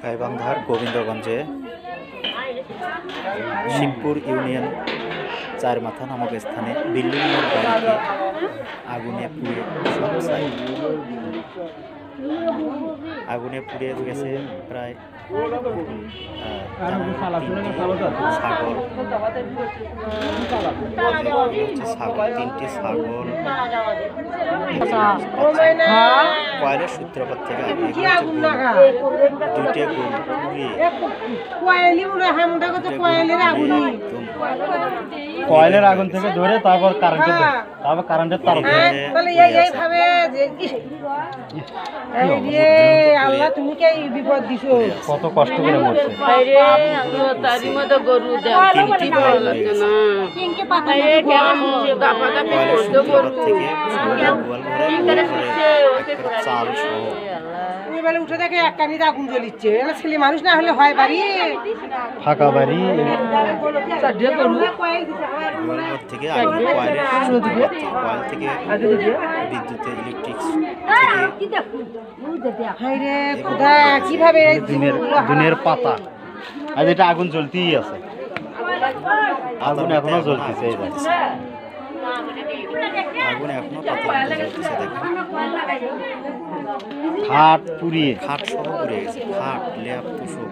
গাইবান্ধার গোবিন্দগঞ্জে শিবপুর ইউনিয়ন চারমাথা নামক স্থানে বিল্ডিংয়ের বাড়িতে আগুনে পুড়ে সব ছাই। আগুনে পুড়ে গেছে প্রায় তিনটি ছাগল, কয়লার সূত্রপাত থেকে দুইটে গরু কয়েলের আগুন থেকে ধরে তারপর কারেন্টের তার কত কষ্ট করে মরছে। চাল সহ উঠে দেখে এক কানিতে আগুন জ্বলিচ্ছে। ছেলে মানুষ না হলে হয় বাড়ি ফাঁকা বাড়ি থেকে কয়েল থেকে বিদ্যুতের ইলেকট্রিক কিভাবে দিনের পাতা আজ এটা আগুন জ্বলতেই আছে, আগুন এখনো জ্বলতেছে। আগুন এখনো পাতা জ্বলতেছে। দেখেন খাট পুড়িয়ে, খাট সহ পুড়ে গেছে। খাট, ল্যাপ, তোষক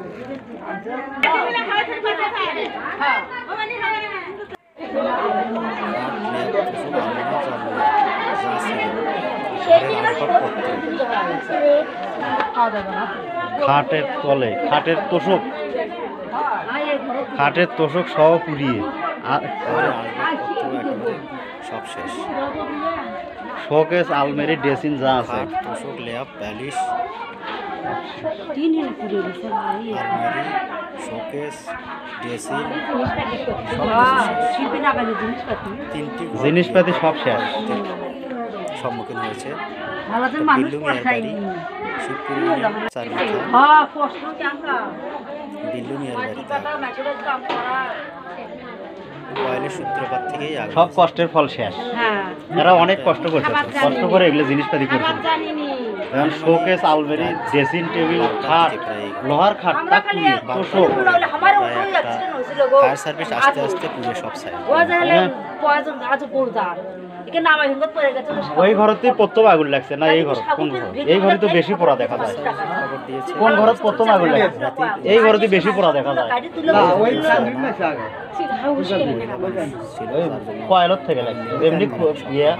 খাটের তলে খাটের তোষক সহ পুড়িয়ে সব শেষ। শোকেস, আলমারি, ড্রেসিং যা আছে, তোষক, ল্যাপ, বালিশ, আলমারি, শোকেস, ড্রেসিং, জিনিসপাতি সব শেষ। সম্মুখীন হয়েছে বিল্লুমিয়ার বাড়ি, শিবপুর চারমাথা বিল্লুমিয়ার বাড়িতে। কয়েলের সূত্রপাত থেকেই সব কষ্টের ফল শেষ। এরা অনেক কষ্ট করছে, কষ্ট করে এগুলো জিনিসপাতি করছে। যেমন শোকেস, আলমারি, ড্রেসিং টেবিল, খাট, লোহার খাট, তোষক। ফায়ার সার্ভিস আস্তে আস্তে পুড়ে সব ছাই। ওই ঘরতে প্রথম আগুন লাগছে না এই ঘর? কোন ঘর? এই ঘরে তো বেশি পোড়া দেখা যায়। কোন ঘরত প্রথম আগুন লাগছে? এই ঘরতে বেশি পোড়া দেখা যায়। কয়েলত থেকে লাগছে এমনি ইয়ে